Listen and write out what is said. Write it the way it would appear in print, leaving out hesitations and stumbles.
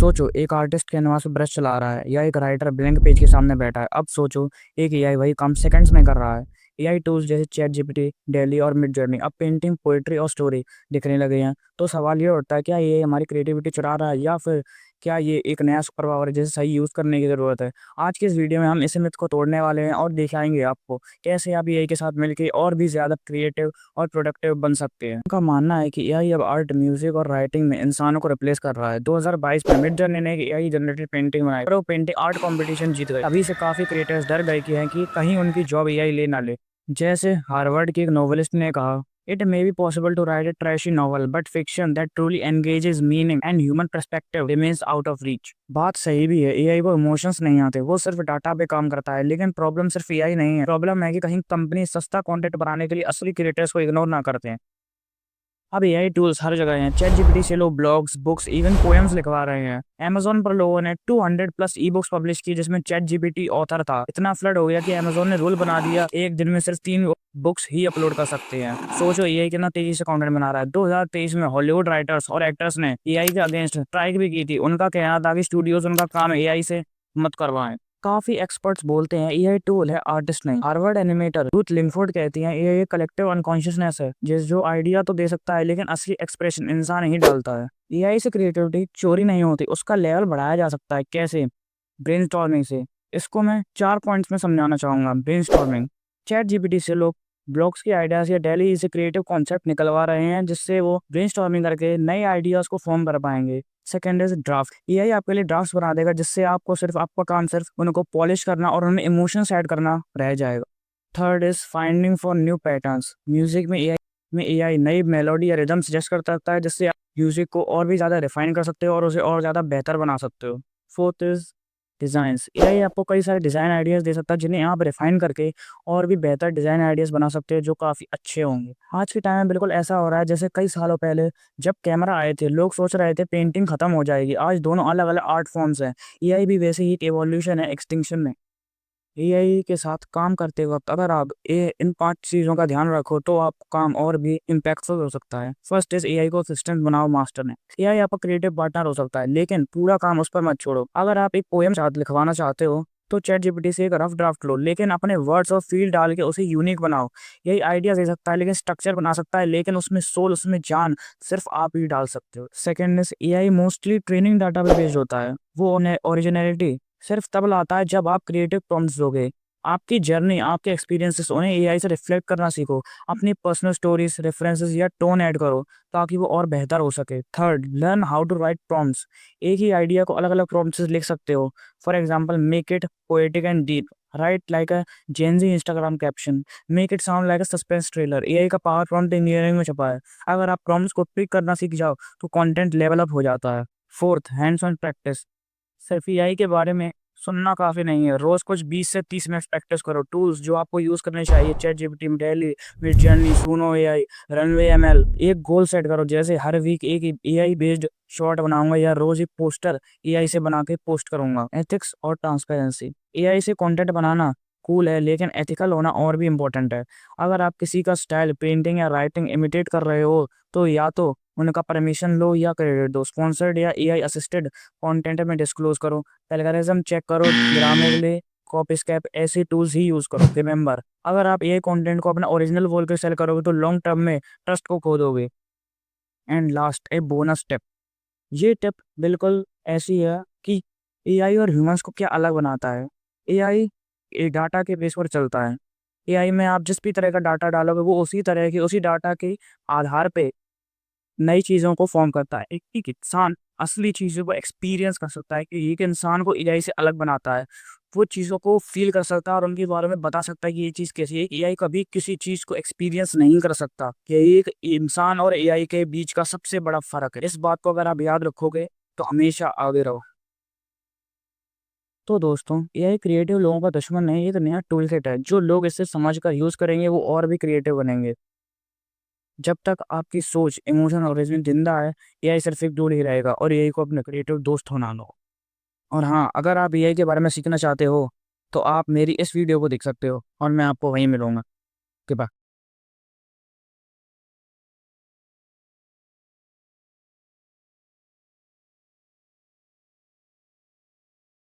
सोचो एक artist canvas पे ब्रश चला रहा है या एक राइटर ब्लैंक पेज के सामने बैठा है। अब सोचो एक एआई वही काम सेकंड्स में कर रहा है। एआई टूल्स जैसे चैट जीपीटी, डेली और मिड जर्नी अब पेंटिंग, पोएट्री और स्टोरी दिखने लगे हैं। तो सवाल ये उठता है, क्या ये हमारी क्रिएटिविटी चुरा रहा है या फिर क्या ये एक नया सुपर पावर है जिसे सही यूज करने की जरूरत है। आज के इस वीडियो में हम इस मिथ को तोड़ने वाले हैं और दिखाएंगे आपको कैसे आप एआई के साथ मिलकर और भी ज्यादा क्रिएटिव और प्रोडक्टिव बन सकते हैं। उनका मानना है कि एआई अब आर्ट, म्यूजिक और राइटिंग में इंसानों को रिप्लेस कर रहा है। 2022 में मिड जर्नी ने एक एआई जनरेटेड पेंटिंग बनाई और वो पेंटिंग आर्ट कंपटीशन जीत गई। अभी से काफी क्रिएटर्स डर गए कि हैं कि कहीं उनकी जॉब एआई ले ना ले। जैसे हार्वर्ड के एक नोवेलिस्ट ने कहा, it may be possible to write a trashy novel, but fiction that truly engages meaning and human perspective remains out of reach। बात सही भी है, एआई को इमोशंस नहीं आते, वो सिर्फ डाटा पे काम करता है। लेकिन प्रॉब्लम सिर्फ एआई नहीं है, प्रॉब्लम है कि कहीं कंपनी सस्ता कंटेंट बनाने के लिए असली क्रिएटर्स को इग्नोर ना करते हैं। अब एआई टूल्स हर जगह हैं। चैट जीपीटी से लोग ब्लॉग्स, बुक्स, इवन पोएम्स लिखवा रहे हैं। अमेज़न पर लोगों ने 200 प्लस ई बुक्स पब्लिश की जिसमें चैट जीपीटी ऑथर था। इतना फ्लड हो गया कि अमेज़न ने रूल बना दिया, एक दिन में सिर्फ 3 बुक्स ही अपलोड कर सकते हैं। सोचो एआई कितना तेजी से कंटेंट बना रहा है। 2023 में हॉलीवुड राइटर्स और एक्टर्स ने एआई के अगेंस्ट स्ट्राइक भी की थी। उनका कहना था कि स्टूडियोज उनका काम एआई से मत करवाएं। काफी एक्सपर्ट्स बोलते हैं एआई टूल है, आर्टिस्ट नहीं। हार्वर्ड एनिमेटर रूथ लिंगफोर्ड कहती हैं एआई कलेक्टिव अनकॉन्शियसनेस है जो आइडिया तो दे सकता है लेकिन असली एक्सप्रेशन इंसान ही डालता है। एआई से क्रिएटिविटी चोरी नहीं होती, उसका लेवल बढ़ाया जा सकता है। कैसे? ब्रेनस्टॉर्मिंग से। इसको मैं 4 पॉइंट्स में समझाना चाहूंगा। ब्रेनस्टॉर्मिंग, चैट जीपीटी से लोग ब्लॉग्स के आइडियाज या डेली से क्रिएटिव कॉन्सेप्ट निकलवा रहे हैं जिससे वो ब्रेनस्टॉर्मिंग करके नए आइडियाज को फॉर्म कर पाएंगे। सेकेंड इज ड्राफ्ट, एआई आपके लिए ड्राफ्ट्स बना देगा जिससे आपको सिर्फ आपका काम सिर्फ उनको पॉलिश करना और उनमें इमोशंस ऐड करना रह जाएगा। Third is finding for new patterns, music में एआई नई मेलोडी या रिदम सजेस्ट कर सकता है जिससे आप म्यूजिक को और भी ज़्यादा रिफाइन कर सकते हो और उसे और ज़्यादा बेहतर बना सकते हो। फोर्थ इज डिज़ाइंस, एआई आपको कई सारे डिज़ाइन आइडियाज़ दे सकता है जिन्हें आप रिफाइन करके और भी बेहतर डिज़ाइन आइडियाज़ बना सकते हैं जो काफ़ी अच्छे होंगे। आज के टाइम में बिल्कुल ऐसा हो रहा है जैसे कई सालों पहले जब कैमरा आए थे लोग सोच रहे थे पेंटिंग खत्म हो जाएगी। आज दोनों अलग अलग आर्ट फॉर्म्स हैं। एआई भी वैसे ही एक एवोल्यूशन है, एक्सटिंक्शन में। एआई के साथ काम करते वक्त अगर आप इन 5 चीज़ों का ध्यान रखो तो आपका काम और भी इम्पैक्टफुल हो सकता है। फर्स्ट इज एआई को असिस्टेंट बनाओ, मास्टर ने। एआई आपका क्रिएटिव पार्टनर हो सकता है लेकिन पूरा काम उस पर मत छोड़ो। अगर आप एक पोएम लिखवाना चाहते हो तो चैट जीपीटी से एक रफ ड्राफ्ट लो लेकिन अपने वर्ड्स और फील डाल के उसे यूनिक बनाओ। यही आइडिया दे सकता है लेकिन स्ट्रक्चर बना सकता है, लेकिन उसमें सोल, उसमें जान सिर्फ आप ही डाल सकते हो। Second is AI mostly training data पे बेस्ड होता है। वो ओरिजिनलिटी सिर्फ तब लाता है जब आप क्रिएटिव प्रॉम्प्ट्स दोगे। आपकी जर्नी, आपके एक्सपीरियंसेस उन्हें एआई से रिफ्लेक्ट करना सीखो। अपनी पर्सनल स्टोरीज, रेफरेंसेस या टोन ऐड करो ताकि वो और बेहतर हो सके। Third, learn how to write prompts. एक ही आइडिया को अलग अलग प्रॉम्प्ट्स से लिख सकते हो। For example, make it poetic and deep, right like a Gen Z Instagram caption, make it sound like a suspense trailer. AI का पावर प्रॉम्प्ट इंजीनियरिंग में छुपा है। अगर आप प्रॉम्प्ट्स को पिक करना सीख जाओ तो कंटेंट लेवल अप हो जाता है। Fourth, hands on practice. सिर्फ एआई के बारे में सुनना काफ़ी नहीं है, रोज़ कुछ 20 से 30 मिनट प्रैक्टिस करो। टूल्स जो आपको यूज़ करने चाहिए, ChatGPT, daily, Midjourney, Suno AI, Runway ML. एक गोल सेट करो, जैसे हर वीक एक एआई बेस्ड शॉर्ट बनाऊंगा या रोज एक पोस्टर एआई से बना के पोस्ट करूंगा। एथिक्स और ट्रांसपेरेंसी, एआई से कंटेंट बनाना कूल है लेकिन एथिकल होना और भी इम्पोर्टेंट है। अगर आप किसी का स्टाइल, पेंटिंग या राइटिंग इमिटेट कर रहे हो तो या तो उनका परमिशन लो या क्रेडिट दो। स्पॉन्सर्ड या एआई असिस्टेड कंटेंट में डिस्क्लोज करो। प्लेगरिज्म चेक करो, ग्रामेरली, कॉपीस्कैप ऐसे टूल्स ही यूज करो। रिमेंबर, अगर आप एआई कंटेंट को अपना ओरिजिनल बोल के सेल करोगे तो लॉन्ग टर्म में ट्रस्ट को खो दोगे। And last, a bonus tip. ये टिप बिल्कुल ऐसी है कि एआई और ह्यूमंस को क्या अलग बनाता है। एआई एक डाटा के बेस पर चलता है। एआई में आप जिस भी तरह का डाटा डालोगे वो उसी तरह की, उसी डाटा के आधार पे नई चीज़ों को फ़ॉर्म करता है। एक इंसान असली चीज़ों को एक्सपीरियंस कर सकता है कि एक इंसान को एआई से अलग बनाता है। वो चीज़ों को फ़ील कर सकता है और उनके बारे में बता सकता है कि ये चीज़ कैसी है। एआई कभी किसी चीज़ को एक्सपीरियंस नहीं कर सकता। ये एक इंसान और एआई के बीच का सबसे बड़ा फ़र्क है। इस बात को अगर आप याद रखोगे तो हमेशा आगे रहो। तो दोस्तों, एआई क्रिएटिव लोगों का दुश्मन नहीं, ये एक नया टूल सेट है। जो लोग इसे समझकर यूज़ करेंगे वो और भी क्रिएटिव बनेंगे। जब तक आपकी सोच, इमोशन और रीज़निंग ज़िंदा है, एआई सिर्फ़ एक टूल ही रहेगा और एआई को अपने क्रिएटिव दोस्त बना लो। और हाँ, अगर आप एआई के बारे में सीखना चाहते हो, तो आप मेरी इस वीडियो को देख सकते हो और मैं आपको वहीं मिलूँगा। Okay, bye.